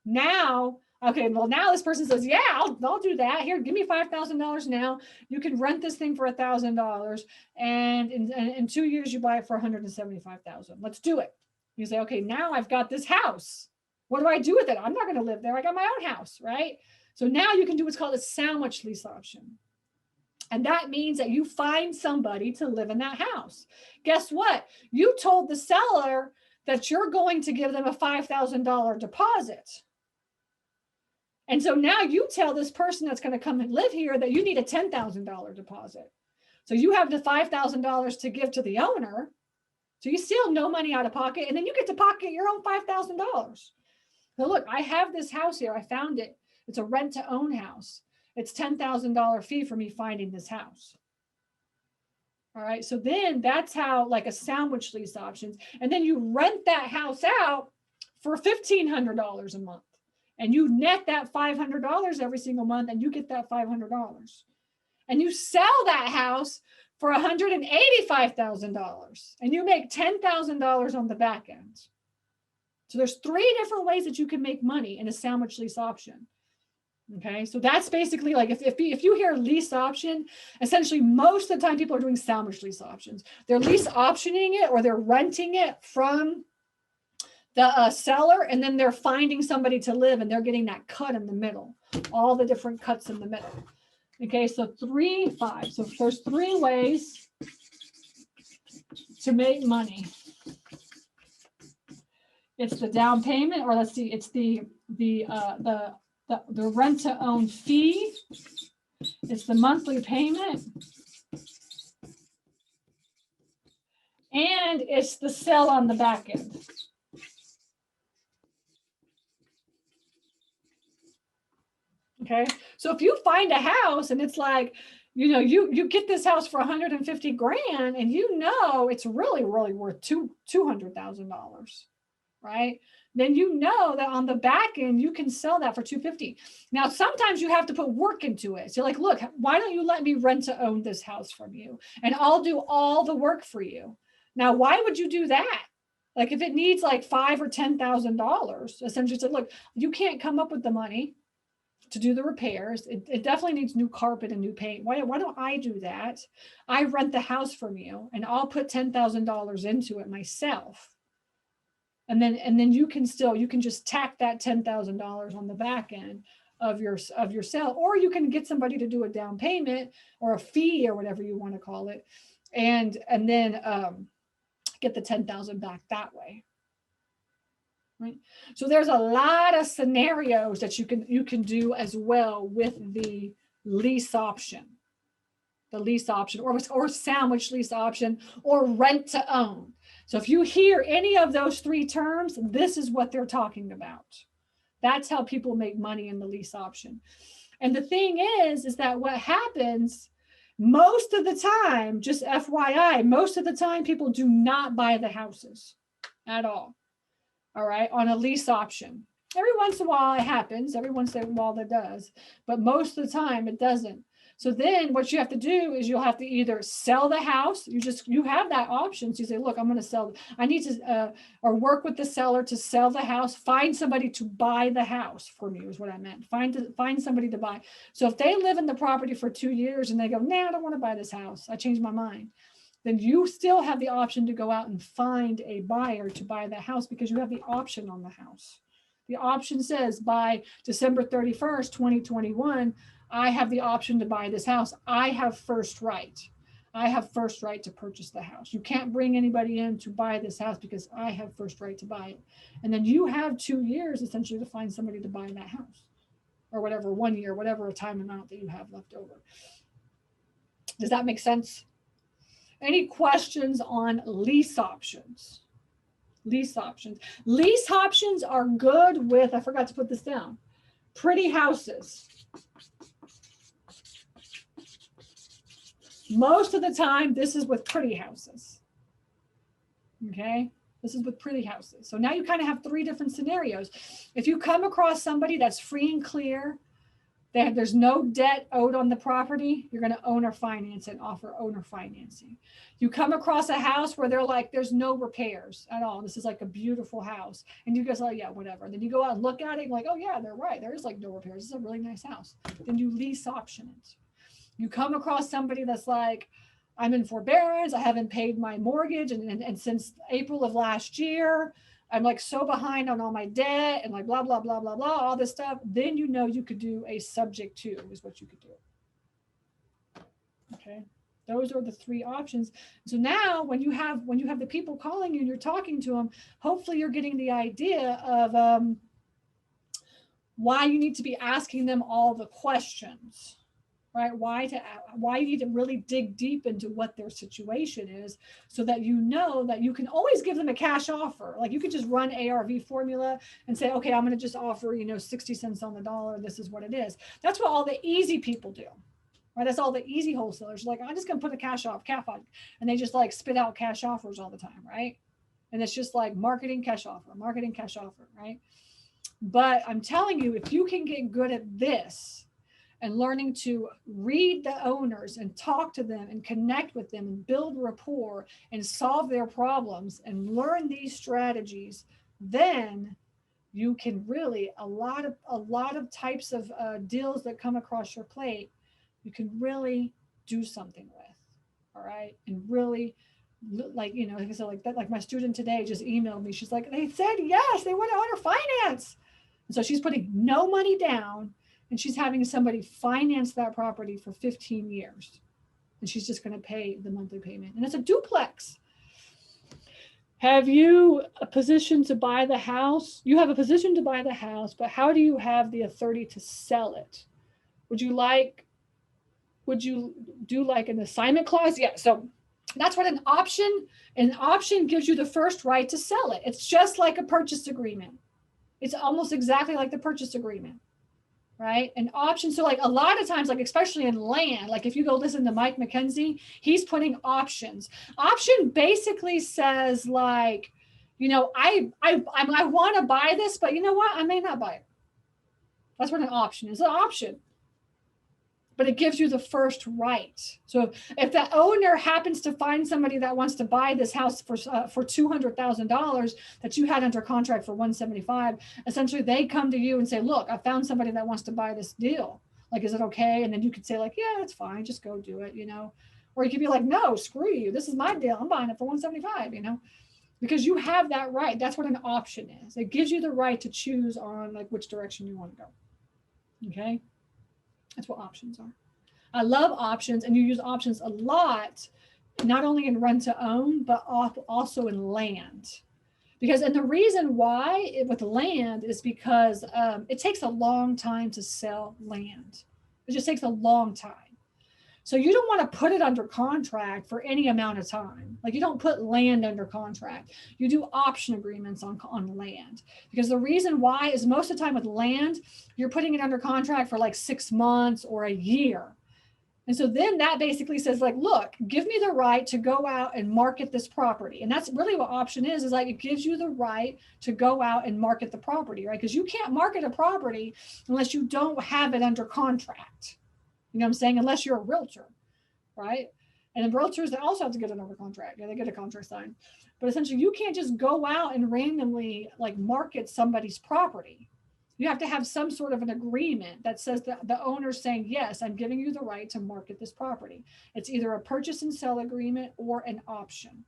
Now, okay, well, now this person says, yeah, I'll do that. Here, give me $5,000 now. You can rent this thing for $1,000. And in 2 years, you buy it for $175,000. Let's do it. You say, okay, now I've got this house. What do I do with it? I'm not going to live there. I got my own house, right? So now you can do what's called a sandwich lease option. And that means that you find somebody to live in that house. Guess what? You told the seller that you're going to give them a $5,000 deposit. And so now you tell this person that's going to come and live here that you need a $10,000 deposit. So you have the $5,000 to give to the owner. So you still have no money out of pocket, and then you get to pocket your own $5,000. So look, I have this house here. I found it. It's a rent to own house. It's $10,000 fee for me finding this house. All right. So then that's how, like, a sandwich lease options. And then you rent that house out for $1,500 a month. And you net that $500 every single month, and you get that $500. And you sell that house for $185,000, and you make $10,000 on the back end. So there's 3 different ways that you can make money in a sandwich lease option. Okay, so that's basically, like, if you hear lease option, essentially most of the time people are doing sandwich lease options. They're lease optioning it, or they're renting it from the seller, and then they're finding somebody to live, and they're getting that cut in the middle, all the different cuts in the middle. Okay, so 3, 5. So there's 3 ways to make money. It's the down payment, or let's see, it's the rent to own fee. It's the monthly payment, and it's the sell on the back end. Okay, so if you find a house and it's like, you get this house for 150 grand, and it's really worth $200,000, right? Then that on the back end you can sell that for 250. Now sometimes you have to put work into it. So, like, look, why don't you let me rent to own this house from you, and I'll do all the work for you. Now, why would you do that? Like, if it needs like $5,000 or $10,000, essentially say, look, you can't come up with the money to do the repairs. It definitely needs new carpet and new paint. Why don't I do that? I rent the house from you, and I'll put $10,000 into it myself. And then you can just tack that $10,000 on the back end of your sale, or you can get somebody to do a down payment or a fee or whatever you want to call it, and then get the $10,000 back that way. Right. So there's a lot of scenarios that you can do as well with the lease option, or sandwich lease option, or rent to own. So if you hear any of those 3 terms, this is what they're talking about. That's how people make money in the lease option. And the thing is that what happens most of the time, just FYI, most of the time people do not buy the houses at all. All right, on a lease option. Every once in a while it happens. Every once in a while it does. But most of the time it doesn't. So then what you have to do is you'll have to either sell the house. You have that option. So you say, look, I'm going to sell. I need to, or work with the seller to sell the house. Find somebody to buy the house for me is what I meant. Find somebody to buy. So if they live in the property for 2 years and they go, nah, I don't want to buy this house. I changed my mind. Then you still have the option to go out and find a buyer to buy the house, because you have the option on the house. The option says by December 31st, 2021, I have the option to buy this house. I have first right. I have first right to purchase the house. You can't bring anybody in to buy this house because I have first right to buy it. And then you have 2 years essentially to find somebody to buy that house, or whatever, 1 year, whatever time amount that you have left over. Does that make sense? Any questions on lease options? Lease options. Lease options are good with, I forgot to put this down, pretty houses. Most of the time, this is with pretty houses. Okay, this is with pretty houses. So now you kind of have 3 different scenarios. If you come across somebody that's free and clear There's no debt owed on the property. You're going to owner finance and offer owner financing. You come across a house where they're like, there's no repairs at all. This is like a beautiful house. And you guys are like, yeah, whatever. And then you go out and look at it and like, oh yeah, they're right. There is like no repairs. This is a really nice house. Then you lease option it. You come across somebody that's like, I'm in forbearance. I haven't paid my mortgage. And since April of last year, I'm like so behind on all my debt and like blah, blah, blah, blah, blah, all this stuff. Then you know you could do a subject to is what you could do. Okay. Those are the three options. So now when you have the people calling you and you're talking to them, hopefully you're getting the idea of why you need to be asking them all the questions. Right? Why you need to really dig deep into what their situation is so that you know that you can always give them a cash offer. Like you could just run ARV formula and say, okay, I'm going to just offer, 60 cents on the dollar. This is what it is. That's what all the easy people do. Right? That's all the easy wholesalers. Like, I'm just going to put a cap on. And they just like spit out cash offers all the time. Right? And it's just like marketing cash offer, right? But I'm telling you, if you can get good at this, and learning to read the owners and talk to them and connect with them and build rapport and solve their problems and learn these strategies, then you can really, a lot of types of deals that come across your plate, you can really do something with, all right? And really, like, like I said, like that, like my student today just emailed me. She's like, they said yes, they want to owner finance. And so she's putting no money down, and she's having somebody finance that property for 15 years. And she's just going to pay the monthly payment. And it's a duplex. Have you a position to buy the house? You have a position to buy the house, but how do you have the authority to sell it? Would you do like an assignment clause? Yeah. So that's what an option gives you the first right to sell it. It's just like a purchase agreement. It's almost exactly like the purchase agreement. Right? An option. So like a lot of times, like especially in land, like if you go listen to Mike McKenzie, he's putting options. Option basically says like, I want to buy this, but you know what? I may not buy it. That's what an option is. An option. But it gives you the first right. So if the owner happens to find somebody that wants to buy this house for $200,000 that you had under contract for $175,000, essentially they come to you and say, look, I found somebody that wants to buy this deal. Like, is it okay? And then you could say like, yeah, it's fine. Just go do it, Or you could be like, no, screw you. This is my deal. I'm buying it for $175,000, because you have that right. That's what an option is. It gives you the right to choose on like which direction you want to go. Okay. That's what options are. I love options, and you use options a lot, not only in rent to own, but also in land. And the reason why with land is because it takes a long time to sell land. It just takes a long time. So you don't want to put it under contract for any amount of time. Like you don't put land under contract. You do option agreements on land. Because the reason why is most of the time with land, you're putting it under contract for like 6 months or a year. And so then that basically says like, look, give me the right to go out and market this property. And that's really what option is like it gives you the right to go out and market the property, right? Because you can't market a property unless you don't have it under contract. You know what I'm saying? Unless you're a realtor, right? And then realtors, they also have to get it under contract. Yeah, they get a contract signed. But essentially, you can't just go out and randomly like market somebody's property. You have to have some sort of an agreement that says that the owner's saying, yes, I'm giving you the right to market this property. It's either a purchase and sell agreement or an option.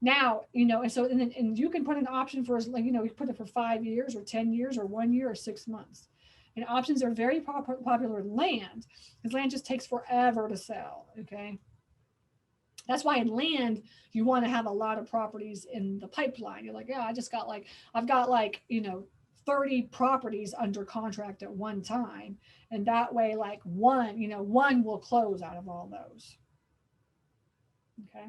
Now, and so and you can put an option for, like, you put it for 5 years or 10 years or 1 year or 6 months. And options are very popular in land because land just takes forever to sell. Okay. That's why in land, you want to have a lot of properties in the pipeline. You're like, yeah, I've got 30 properties under contract at one time. And that way, like one will close out of all those. Okay.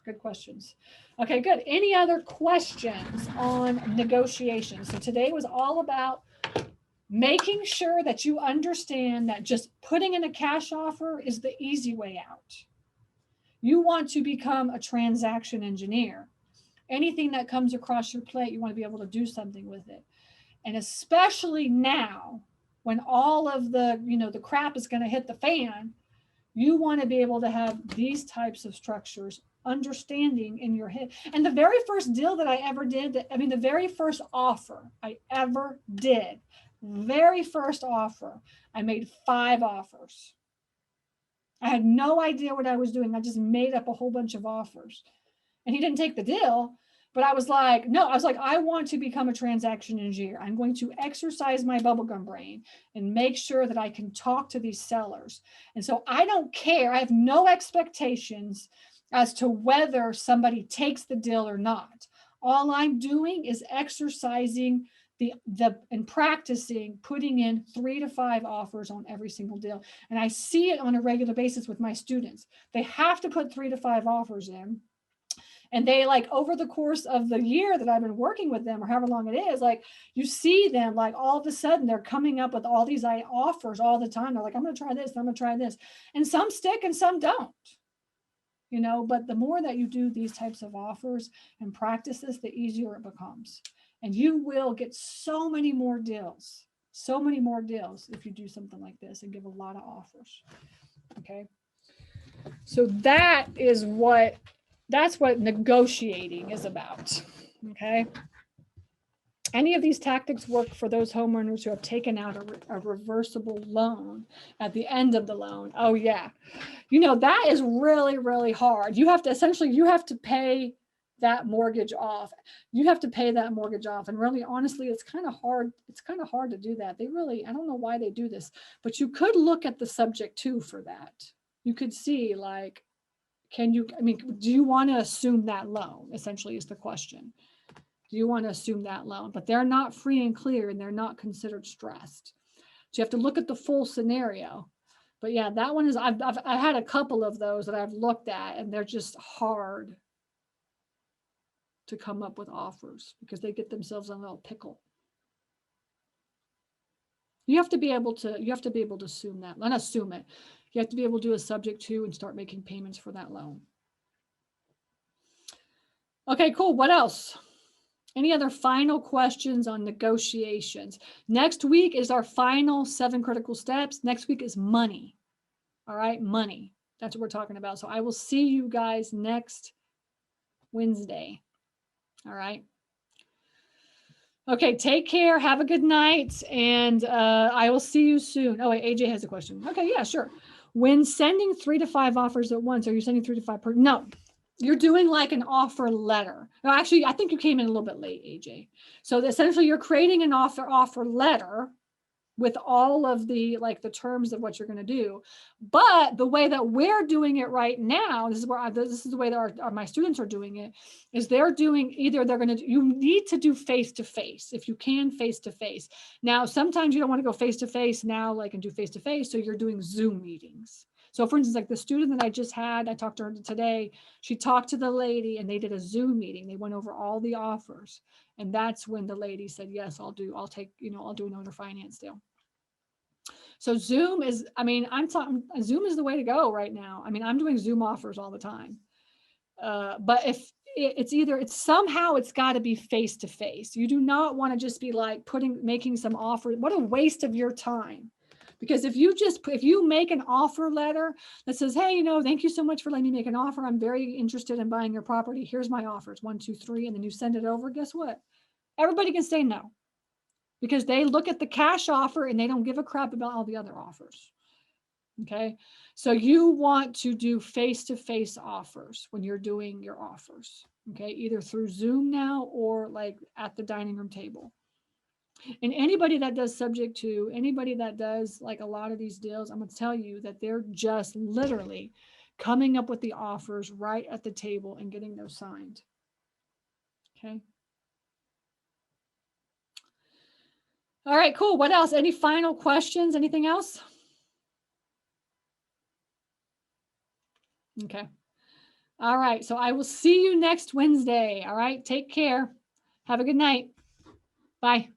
Good questions. Okay, good. Any other questions on negotiations? So today was all about making sure that you understand that just putting in a cash offer is the easy way out. You want to become a transaction engineer. Anything that comes across your plate, you want to be able to do something with it. And especially now, when all of the, the crap is going to hit the fan, you want to be able to have these types of structures, understanding in your head. And the very first deal that I ever did, the very first offer I ever did, very first offer, I made 5 offers. I had no idea what I was doing. I just made up a whole bunch of offers. And he didn't take the deal, but I was like, no, I was like, I want to become a transaction engineer. I'm going to exercise my bubblegum brain and make sure that I can talk to these sellers. And so I don't care. I have no expectations as to whether somebody takes the deal or not. All I'm doing is exercising and practicing putting in 3 to 5 offers on every single deal. And I see it on a regular basis with my students. They have to put 3 to 5 offers in. And they, like, over the course of the year that I've been working with them, or however long it is, like, you see them, like, all of a sudden they're coming up with all these offers all the time. They're like, I'm going to try this, I'm going to try this. And some stick and some don't, but the more that you do these types of offers and practices, the easier it becomes. And you will get so many more deals if you do something like this and give a lot of offers. Okay. So that's what negotiating is about. Okay. Any of these tactics work for those homeowners who have taken out a reversible loan at the end of the loan. Oh yeah. That is really, really hard. You have to pay that mortgage off. You have to pay that mortgage off. And really, honestly, it's kind of hard. It's kind of hard to do that. I don't know why they do this, but you could look at the subject too for that. You could see, like, do you want to assume that loan? Essentially is the question. Do you want to assume that loan? But they're not free and clear, and they're not considered stressed. So you have to look at the full scenario. But yeah, that one is, I've had a couple of those that I've looked at, and they're just hard to come up with offers because they get themselves in a little pickle. You have to be able to assume that, not assume it. You have to be able to do a subject to and start making payments for that loan. Okay, cool. What else? Any other final questions on negotiations? Next week is our final 7 critical steps. Next week is money. All right, money. That's what we're talking about. So I will see you guys next Wednesday. All right. Okay, take care. Have a good night. And I will see you soon. Oh, wait, AJ has a question. Okay, yeah, sure. When sending 3 to 5 offers at once, are you sending 3 to 5 per? No, you're doing like an offer letter. No, actually, I think you came in a little bit late, AJ. So essentially, you're creating an offer letter with all of the terms of what you're going to do. But the way that we're doing it right now, this is the way that my students are doing it, is you need to do face-to-face if you can face-to-face. Now, sometimes you don't want to go face-to-face now, and do face-to-face. So you're doing Zoom meetings. So for instance, like the student that I just had, I talked to her today, she talked to the lady and they did a Zoom meeting. They went over all the offers. And that's when the lady said, yes, I'll do an owner finance deal. So Zoom is, Zoom is the way to go right now. I'm doing Zoom offers all the time. But if it's somehow it's got to be face to face. You do not want to just be making some offer. What a waste of your time. Because if you make an offer letter that says, hey, thank you so much for letting me make an offer. I'm very interested in buying your property. Here's my offers, 1, 2, 3. And then you send it over. Guess what? Everybody can say no. Because they look at the cash offer and they don't give a crap about all the other offers. Okay. So you want to do face-to-face offers when you're doing your offers. Okay. Either through Zoom now or at the dining room table. And anybody that does anybody that does a lot of these deals, I'm going to tell you that they're just literally coming up with the offers right at the table and getting those signed. Okay. All right, cool. What else? Any final questions? Anything else? Okay. All right. So I will see you next Wednesday. All right. Take care. Have a good night. Bye.